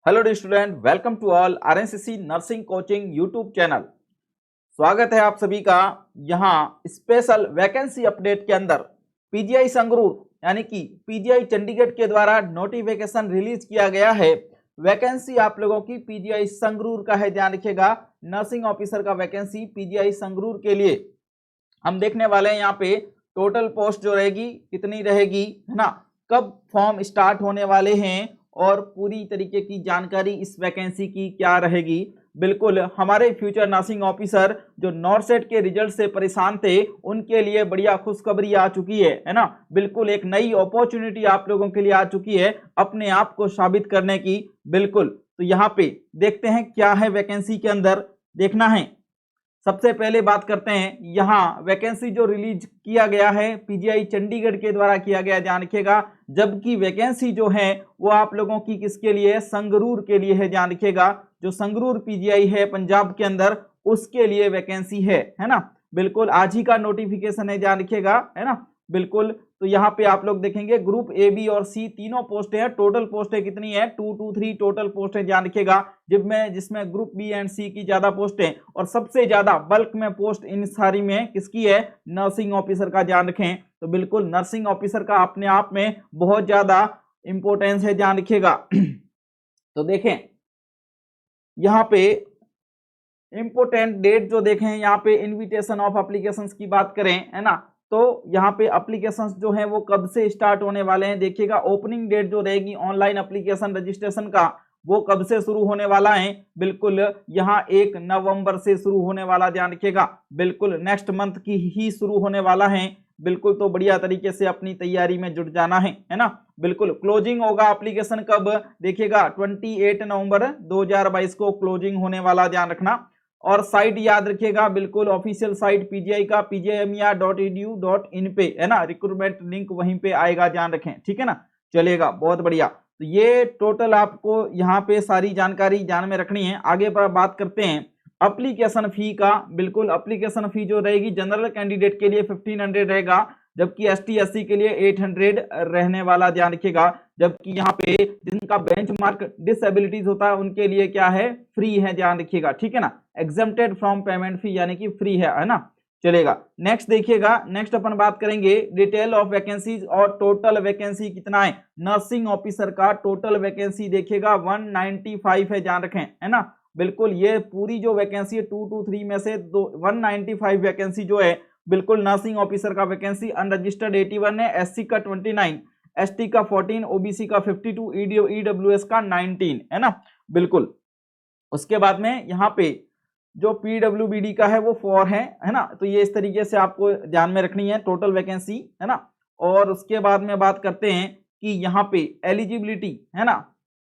Hello dear student, welcome to all RNCC nursing coaching YouTube channel. स्वागत है आप सभी का यहाँ स्पेशल वैकेंसी अपडेट के अंदर। पीजीआई संगरूर यानी कि पीजीआई चंडीगढ़ के द्वारा नोटिफिकेशन रिलीज किया गया है। वैकेंसी आप लोगों की पीजीआई संगरूर का है, ध्यान रखिएगा। नर्सिंग ऑफिसर का वैकेंसी पीजीआई संगरूर के लिए हम देखने वाले हैं। यहाँ पे टोटल पोस्ट जो रहेगी कितनी रहेगी, है ना, कब फॉर्म स्टार्ट होने वाले हैं और पूरी तरीके की जानकारी इस वैकेंसी की क्या रहेगी। बिल्कुल हमारे फ्यूचर नर्सिंग ऑफिसर जो नॉर्सेट के रिजल्ट से परेशान थे उनके लिए बढ़िया खुशखबरी आ चुकी है ना। बिल्कुल एक नई अपॉर्चुनिटी आप लोगों के लिए आ चुकी है अपने आप को साबित करने की। बिल्कुल तो यहाँ पे देखते हैं क्या है वैकेंसी के अंदर, देखना है। सबसे पहले बात करते हैं, यहाँ वैकेंसी जो रिलीज किया गया है पीजीआई चंडीगढ़ के द्वारा किया गया, ध्यान रखिएगा। जबकि वैकेंसी जो है वो आप लोगों की किसके लिए, संगरूर के लिए है, ध्यान रखिएगा। जो संगरूर पीजीआई है पंजाब के अंदर उसके लिए वैकेंसी है ना। बिल्कुल आज ही का नोटिफिकेशन है, ध्यान रखिएगा, है ना। बिल्कुल तो यहाँ पे आप लोग देखेंगे ग्रुप ए बी और सी तीनों पोस्ट है। टोटल पोस्ट है कितनी है, 223 टोटल पोस्ट है, ध्यान रखिएगा। जिसमें ग्रुप बी एंड सी की ज्यादा पोस्ट है और सबसे ज्यादा बल्क में पोस्ट इन सारी में किसकी है, नर्सिंग ऑफिसर का, ध्यान रखें। तो बिल्कुल नर्सिंग ऑफिसर का अपने आप में बहुत ज्यादा इंपॉर्टेंस है, ध्यान रखिएगा। तो देखें यहाँ पे इंपोर्टेंट डेट जो देखें, यहाँ पे इनविटेशन ऑफ एप्लीकेशंस की बात करें, है ना, तो यहाँ पे एप्लीकेशंस जो हैं वो कब से स्टार्ट होने वाले हैं, देखिएगा। ओपनिंग डेट जो रहेगी ऑनलाइन एप्लीकेशन रजिस्ट्रेशन का वो कब से शुरू होने वाला है, बिल्कुल यहाँ 1 नवंबर से शुरू होने वाला, ध्यान रखिएगा। बिल्कुल नेक्स्ट मंथ की ही शुरू होने वाला है। बिल्कुल तो बढ़िया तरीके से अपनी तैयारी में जुट जाना है ना। बिल्कुल क्लोजिंग होगा एप्लीकेशन कब, देखिएगा 28 नवंबर 2022 को क्लोजिंग होने वाला, ध्यान रखना। और साइट याद रखिएगा, बिल्कुल ऑफिशियल साइट पीजीआई का pjmer.edu.in पे, है ना, रिक्रूटमेंट लिंक वहीं पे आएगा, ध्यान रखें, ठीक है ना। चलेगा, बहुत बढ़िया। तो ये टोटल आपको यहाँ पे सारी जानकारी ध्यान में रखनी है। आगे पर बात करते हैं एप्लीकेशन फी का। बिल्कुल एप्लीकेशन फी जो रहेगी जनरल कैंडिडेट के लिए 1500 रहेगा, जबकि एसटी एससी के लिए 800 रहने वाला, ध्यान रखिएगा। जबकि यहाँ पे जिनका बेंचमार्क डिसेबिलिटीज होता है उनके लिए क्या है, फ्री है, ध्यान रखिएगा, ठीक है ना। एग्जेम्प्टेड फ्रॉम पेमेंट फी यानी कि फ्री है ना। चलेगा, नेक्स्ट देखिएगा। नेक्स्ट अपन बात करेंगे डिटेल ऑफ वैकेंसीज और टोटल वैकेंसी कितना है। नर्सिंग ऑफिसर का टोटल वैकेंसी देखिएगा 195 है, ध्यान रखें, है ना। बिल्कुल ये पूरी जो वैकेंसी है 223 में से 195 वैकेंसी जो है, बिल्कुल नर्सिंग ऑफिसर का वैकेंसी अनरजिस्टर्ड 81 है, एससी का 29, एसटी का 14, ओबीसी का 52, ईडब्ल्यूएस का 19, है ना। बिल्कुल उसके बाद में यहाँ पे जो पीडब्ल्यूबीडी का है वो 4 है ना। तो ये इस तरीके से आपको ध्यान में रखनी है टोटल वैकेंसी, है ना। और उसके बाद में बात करते हैं कि यहाँ पे एलिजिबिलिटी, है ना,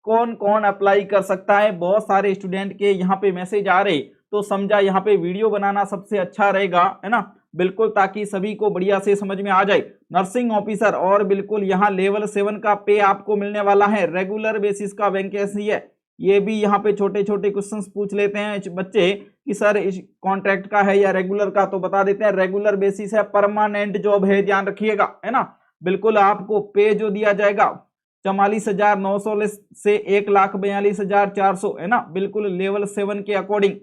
कौन कौन अप्लाई कर सकता है। बहुत सारे स्टूडेंट के यहाँ पे मैसेज आ रहे, तो समझा यहाँ पे वीडियो बनाना सबसे अच्छा रहेगा, है ना। बिल्कुल ताकि सभी को बढ़िया से समझ में आ जाए। नर्सिंग ऑफिसर और बिल्कुल यहाँ लेवल 7 का पे आपको मिलने वाला है, रेगुलर बेसिस का वैकेंसी है। ये भी यहाँ पे छोटे छोटे क्वेश्चंस पूछ लेते हैं बच्चे कि सर इस कॉन्ट्रैक्ट का है या रेगुलर का, तो बता देते हैं रेगुलर बेसिस है, परमानेंट जॉब है, ध्यान रखिएगा, है ना। बिल्कुल आपको पे जो दिया जाएगा 44,900 से 1,42,400, है ना। बिल्कुल लेवल 7 के अकॉर्डिंग।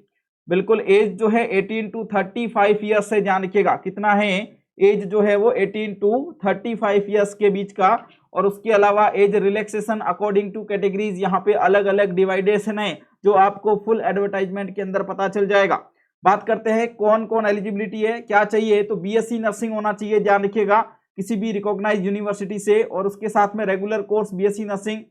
बिल्कुल एज जो है 18 टू 35 ईयर्स से, ध्यान रखिएगा कितना है एज जो है वो 18 टू 35 ईयर्स के बीच का। और उसके अलावा age relaxation according two categories यहाँ पे अलग अलग डिवाइडेशन है जो आपको फुल एडवर्टाइजमेंट के अंदर पता चल जाएगा। बात करते हैं कौन कौन एलिजिबिलिटी है, क्या चाहिए। तो बीएससी नर्सिंग होना चाहिए, ध्यान रखिएगा, किसी भी रिकॉग्नाइज यूनिवर्सिटी से, और उसके साथ में रेगुलर कोर्स बीएससी नर्सिंग।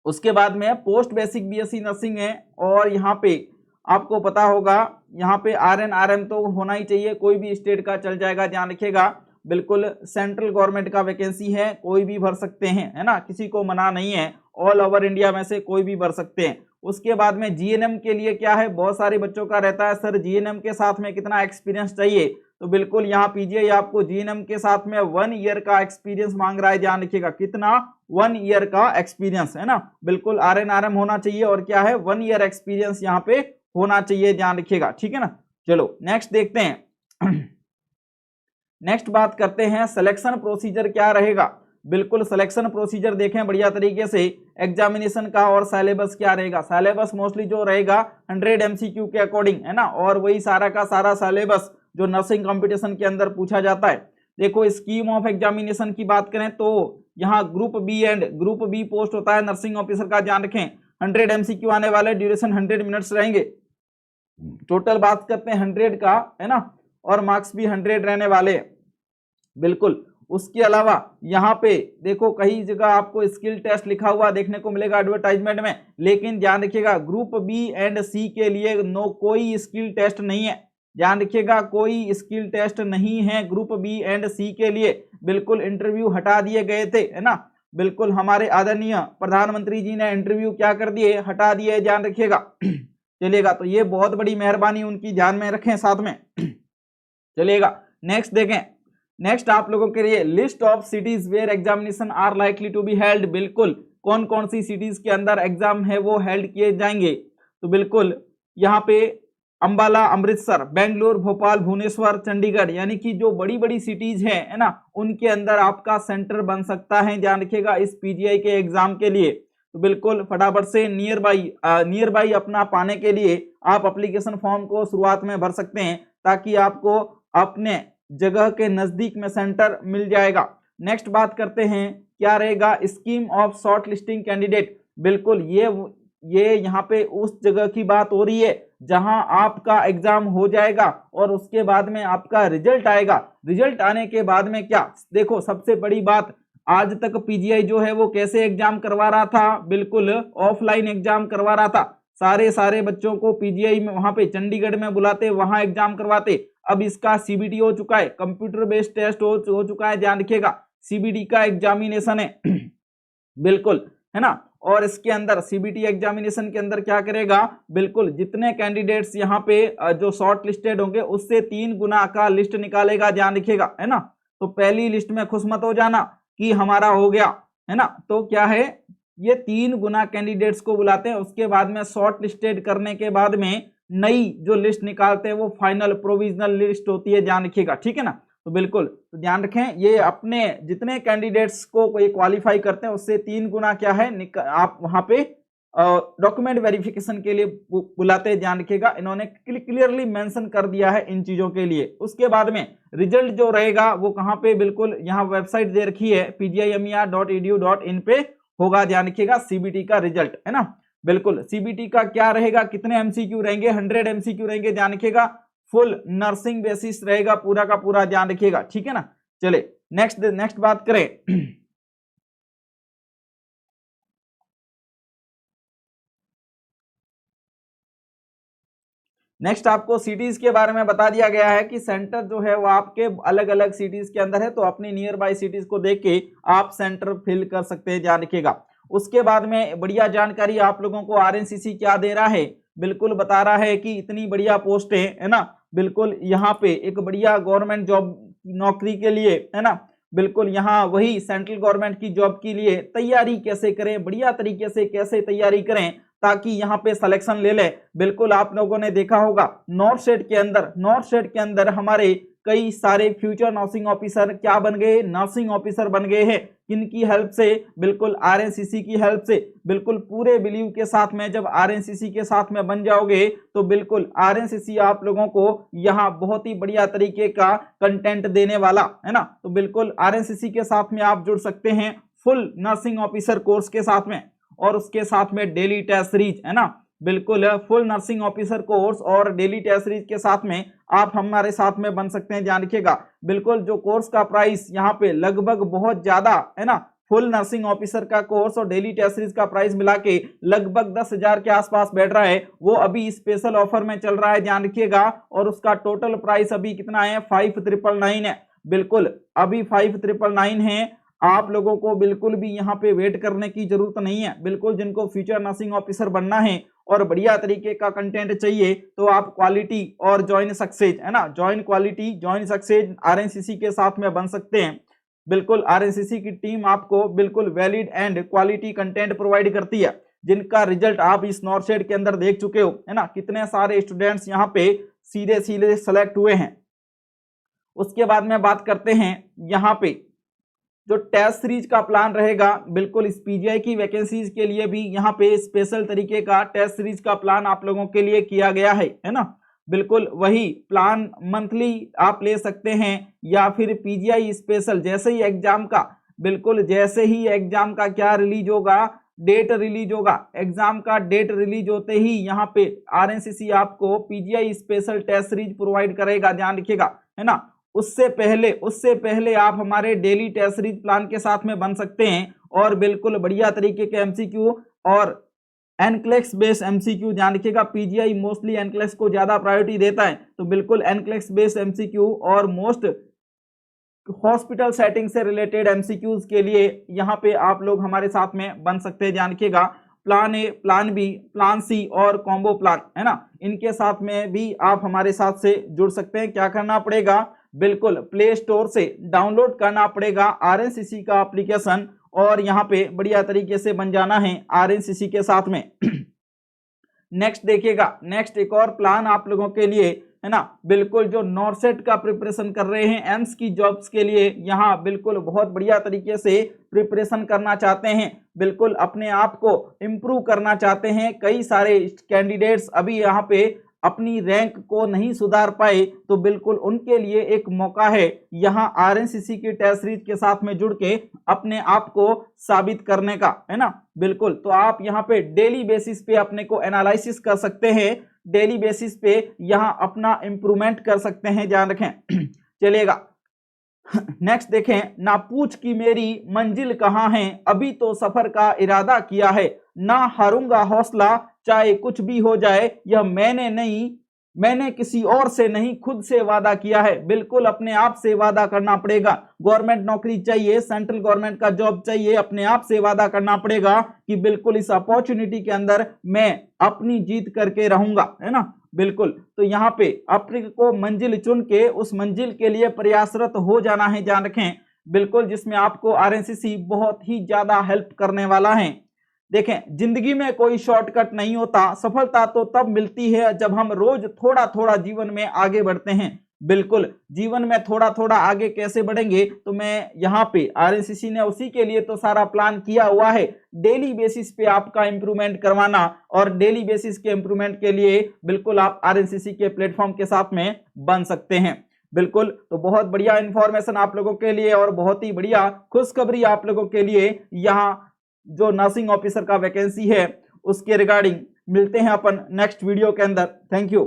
उसके बाद में पोस्ट बेसिक बीएससी नर्सिंग है। और यहाँ पे आपको पता होगा यहाँ पे आरएन आरएम तो होना ही चाहिए, कोई भी स्टेट का चल जाएगा, ध्यान रखिएगा। बिल्कुल सेंट्रल गवर्नमेंट का वैकेंसी है, कोई भी भर सकते हैं, है ना, किसी को मना नहीं है, ऑल ओवर इंडिया में से कोई भी भर सकते हैं। उसके बाद में जीएनएम के लिए क्या है, बहुत सारे बच्चों का रहता है सर जीएनएम के साथ में कितना एक्सपीरियंस चाहिए। तो बिल्कुल यहाँ पीजीआई आपको जीएनएम के साथ में 1 ईयर का एक्सपीरियंस मांग रहा है, ध्यान रखिएगा कितना, 1 ईयर का एक्सपीरियंस, है ना। बिल्कुल आरएनआरएम होना चाहिए और क्या है 1 ईयर एक्सपीरियंस यहाँ पे होना चाहिए, ध्यान रखिएगा, ठीक है ना। चलो नेक्स्ट देखते हैं। नेक्स्ट बात करते हैं सिलेक्शन प्रोसीजर क्या रहेगा। बिल्कुल सिलेक्शन प्रोसीजर देखें बढ़िया तरीके से एग्जामिनेशन का और सिलेबस क्या रहेगा। सिलेबस मोस्टली जो रहेगा 100 MCQ के अकॉर्डिंग है ना, और वही सारा का सारा सिलेबस जो नर्सिंग कंपटीशन के अंदर पूछा जाता है। देखो स्कीम ऑफ एग्जामिनेशन की बात करें तो यहाँ ग्रुप बी पोस्ट होता है नर्सिंग ऑफिसर का, ध्यान रखें 100 MCQ आने वाले, ड्यूरेशन 100 मिनट्स रहेंगे। टोटल बात करते हैं 100 का है ना, और मार्क्स भी 100 रहने वाले बिल्कुल। उसके अलावा यहाँ पे देखो कई जगह आपको स्किल टेस्ट लिखा हुआ देखने को मिलेगा एडवर्टाइजमेंट में, लेकिन ध्यान रखिएगा ग्रुप बी एंड सी के लिए कोई स्किल टेस्ट नहीं है। ध्यान रखिएगा कोई स्किल टेस्ट नहीं है ग्रुप बी एंड सी के लिए, बिल्कुल इंटरव्यू हटा दिए गए थे है ना, बिल्कुल हमारे आदरणीय प्रधानमंत्री जी ने इंटरव्यू क्या कर दिए, हटा दिए, ध्यान रखिएगा चलिएगा। तो ये बहुत बड़ी मेहरबानी उनकी, ध्यान में रखें साथ में चलिएगा। नेक्स्ट देखें, नेक्स्ट आप लोगों के लिए list of cities where examination are likely to be held, बिल्कुल कौन कौन सी सिटीज के अंदर एग्जाम है वो हेल्ड किए जाएंगे। तो बिल्कुल यहाँ पे अंबाला, अमृतसर, बेंगलुरु, भोपाल, भुवनेश्वर, चंडीगढ़, यानी कि जो बड़ी बड़ी सिटीज है ना, उनके अंदर आपका सेंटर बन सकता है, ध्यान रखिएगा इस पीजीआई के एग्जाम के लिए। तो बिल्कुल फटाफट से नियर बाई अपना पाने के लिए आप एप्लीकेशन फॉर्म को शुरुआत में भर सकते हैं, ताकि आपको अपने जगह के नजदीक में सेंटर मिल जाएगा। नेक्स्ट बात करते हैं क्या रहेगा, scheme of short listing candidate, बिल्कुल ये यहाँ पे उस जगह की बात हो रही है जहां आपका एग्जाम हो जाएगा और उसके बाद में आपका रिजल्ट आएगा। रिजल्ट आने के बाद में क्या, देखो सबसे बड़ी बात, आज तक पीजीआई जो है वो कैसे एग्जाम करवा रहा था, बिल्कुल ऑफलाइन एग्जाम करवा रहा था। सारे बच्चों को पीजीआई में वहां पे चंडीगढ़ में बुलाते, वहां एग्जाम करवाते। अब इसका सीबीटी हो चुका है, कंप्यूटर बेस्ड टेस्ट हो चुका है, ध्यान रखिएगा सीबीटी का एग्जामिनेशन है बिल्कुल है ना। और इसके अंदर सीबीटी एग्जामिनेशन के अंदर क्या करेगा, बिल्कुल जितने कैंडिडेट्स यहाँ पे जो शॉर्ट लिस्टेड होंगे उससे 3 गुना का लिस्ट निकालेगा, ध्यान रखिएगा है ना। तो पहली लिस्ट में खुश मत हो जाना कि हमारा हो गया है ना, तो क्या है ये 3 गुना कैंडिडेट्स को बुलाते हैं, उसके बाद में शॉर्ट लिस्टेड करने के बाद में नई जो लिस्ट निकालते हैं वो फाइनल प्रोविजनल लिस्ट होती है, ध्यान रखिएगा ठीक है ना। तो बिल्कुल तो ध्यान रखें ये अपने जितने कैंडिडेट्स को कोई क्वालिफाई करते हैं उससे 3 गुना क्या है आप वहां पे डॉक्यूमेंट वेरिफिकेशन के लिए बुलाते हैं, ध्यान रखिएगा। इन्होंने क्लियरली मेंशन कर दिया है इन चीजों के लिए। उसके बाद में रिजल्ट जो रहेगा वो कहाँ पे, बिल्कुल यहाँ वेबसाइट दे रखी है pgimer.edu.in पे होगा, ध्यान रखिएगा सीबीटी का रिजल्ट है ना। बिल्कुल सीबीटी का क्या रहेगा, कितने एमसीक्यू रहेंगे, 100 एमसीक्यू रहेंगे, ध्यान रखिएगा फुल नर्सिंग बेसिस रहेगा पूरा का पूरा, ध्यान रखिएगा ठीक है ना। चले नेक्स्ट बात करें नेक्स्ट आपको सिटीज के बारे में बता दिया गया है कि सेंटर जो है वो आपके अलग अलग सिटीज के अंदर है, तो अपनी नियर बाय सिटीज को देख के आप सेंटर फिल कर सकते हैं, ध्यान रखिएगा। उसके बाद में बढ़िया जानकारी आप लोगों को आरएनसीसी क्या दे रहा है, बिल्कुल बता रहा है कि इतनी बढ़िया पोस्ट है ना, बिल्कुल यहाँ पे एक बढ़िया गवर्नमेंट जॉब नौकरी के लिए है ना, बिल्कुल यहाँ वही सेंट्रल गवर्नमेंट की जॉब के लिए तैयारी कैसे करें, बढ़िया तरीके से कैसे तैयारी करें ताकि यहाँ पे सिलेक्शन ले ले। बिल्कुल आप लोगों ने देखा होगा नॉर्थ स्टेट के अंदर हमारे कई सारे फ्यूचर नर्सिंग ऑफिसर क्या बन गए, नर्सिंग ऑफिसर बन गए हैं। किनकी हेल्प से, बिल्कुल आरएनसीसी की हेल्प से। बिल्कुल पूरे बिलीव के साथ में जब आरएनसीसी के साथ में बन जाओगे तो बिल्कुल आरएनसीसी आप लोगों को यहाँ बहुत ही बढ़िया तरीके का कंटेंट देने वाला है ना। तो बिल्कुल आरएनसीसी के साथ में आप जुड़ सकते हैं फुल नर्सिंग ऑफिसर कोर्स के साथ में, और उसके साथ में डेली टेस्ट सीरीज है ना, बिल्कुल फुल नर्सिंग ऑफिसर कोर्स और डेली टेस्ट सीरीज के साथ में आप हमारे साथ में बन सकते हैं, ध्यान रखिएगा। बिल्कुल जो कोर्स का प्राइस यहाँ पे लगभग बहुत ज्यादा है ना, फुल नर्सिंग ऑफिसर का कोर्स और डेली टेस्ट सीरीज का प्राइस मिला के लगभग 10,000 के आसपास बैठ रहा है, वो अभी स्पेशल ऑफर में चल रहा है, ध्यान रखिएगा। और उसका टोटल प्राइस अभी कितना है, 5,999 है। बिल्कुल अभी 5,999 है। आप लोगों को बिल्कुल भी यहाँ पे वेट करने की जरूरत नहीं है। बिल्कुल जिनको फ्यूचर नर्सिंग ऑफिसर बनना है और बढ़िया तरीके का कंटेंट चाहिए तो आप क्वालिटी और ज्वाइन सक्सेस है ना, ज्वाइन सक्सेस आरएनसीसी के साथ में बन सकते हैं। बिल्कुल आरएनसीसी की टीम आपको बिल्कुल valid and quality content provide करती है, जिनका रिजल्ट आप इस नॉर्थ साइड के अंदर देख चुके हो है ना, कितने सारे स्टूडेंट्स यहाँ पे सीधे सीधे सेलेक्ट हुए हैं। उसके बाद में बात करते हैं यहाँ पे जो टेस्ट सीरीज का प्लान रहेगा, बिल्कुल इस पीजीआई की वैकेंसीज के लिए भी यहाँ पे स्पेशल तरीके का टेस्ट सीरीज का प्लान आप लोगों के लिए किया गया है ना। बिल्कुल वही प्लान मंथली आप ले सकते हैं या फिर पीजीआई स्पेशल जैसे ही एग्जाम का, बिल्कुल जैसे ही एग्जाम का क्या रिलीज होगा, डेट रिलीज होगा, एग्जाम का डेट रिलीज होते ही यहाँ पे आरएनसीसी आपको PGI special test series provide करेगा, ध्यान रखिएगा, है ना। उससे पहले आप हमारे डेली टेस्ट सीरीज प्लान के साथ में बन सकते हैं और बिल्कुल बढ़िया तरीके के एमसीक्यू और एनक्लेक्स बेस्ड एमसीक्यू, ध्यान रखिएगा पीजीआई मोस्टली एनक्लेक्स को ज्यादा प्रायोरिटी देता है, तो बिल्कुल एनक्लेक्स बेस्ड एमसीक्यू और मोस्ट हॉस्पिटल सेटिंग से रिलेटेड एमसीक्यूज के लिए यहाँ पे आप लोग हमारे साथ में बन सकते हैं, ध्यान रखिएगा। Plan A, plan B, plan C और कॉम्बो प्लान, है ना, इनके साथ में भी आप हमारे साथ से जुड़ सकते हैं। क्या करना पड़ेगा, बिल्कुल प्ले स्टोर से डाउनलोड करना पड़ेगा आरएनसीसी का एप्लीकेशन और यहाँ पे बढ़िया तरीके से बन जाना है आरएनसीसी के साथ में। नेक्स्ट देखिएगा, नेक्स्ट एक और प्लान आप लोगों के लिए, है ना, बिल्कुल जो नॉर्सेट का प्रिपरेशन कर रहे हैं एम्स की जॉब्स के लिए, यहाँ बिल्कुल बहुत बढ़िया तरीके से प्रिपरेशन करना चाहते हैं, बिल्कुल अपने आप को इम्प्रूव करना चाहते हैं। कई सारे कैंडिडेट्स अभी यहाँ पे अपनी रैंक को नहीं सुधार पाए, तो बिल्कुल उनके लिए एक मौका है यहाँ आरएनसीसी की टेस्ट सीरीज के साथ में जुड़ के अपने आप को साबित करने का, है ना। बिल्कुल तो आप यहाँ पे डेली बेसिस पे अपने को एनालिसिस कर सकते हैं, डेली बेसिस पे यहाँ अपना इंप्रूवमेंट कर सकते हैं, ध्यान रखें। चलिएगा नेक्स्ट देखें, ना पूछ की मेरी मंजिल कहाँ है, अभी तो सफर का इरादा किया है, ना हारूंगा हौसला चाहे कुछ भी हो जाए, यह मैंने किसी और से नहीं खुद से वादा किया है। बिल्कुल अपने आप से वादा करना पड़ेगा। गवर्नमेंट नौकरी चाहिए, सेंट्रल गवर्नमेंट का जॉब चाहिए, अपने आप से वादा करना पड़ेगा कि बिल्कुल इस अपॉर्चुनिटी के अंदर मैं अपनी जीत करके रहूंगा, है ना। बिल्कुल तो यहाँ पे अपने को मंजिल चुन के उस मंजिल के लिए प्रयासरत हो जाना है, ध्यान रखें। बिल्कुल जिसमें आपको आरएनसीसी बहुत ही ज्यादा हेल्प करने वाला है। देखें जिंदगी में कोई शॉर्टकट नहीं होता, सफलता तो तब मिलती है जब हम रोज थोड़ा थोड़ा जीवन में आगे बढ़ते हैं। बिल्कुल जीवन में थोड़ा थोड़ा आगे कैसे बढ़ेंगे, तो मैं यहाँ पे आरएनसीसी ने उसी के लिए तो सारा प्लान किया हुआ है, डेली बेसिस पे आपका इंप्रूवमेंट करवाना। और डेली बेसिस के इंप्रूवमेंट के लिए बिल्कुल आप आरएनसीसी के प्लेटफॉर्म के साथ में बन सकते हैं। बिल्कुल तो बहुत बढ़िया इंफॉर्मेशन आप लोगों के लिए और बहुत ही बढ़िया खुशखबरी आप लोगों के लिए यहाँ जो नर्सिंग ऑफिसर का वैकेंसी है उसके रिगार्डिंग। मिलते हैं अपन नेक्स्ट वीडियो के अंदर। Thank you.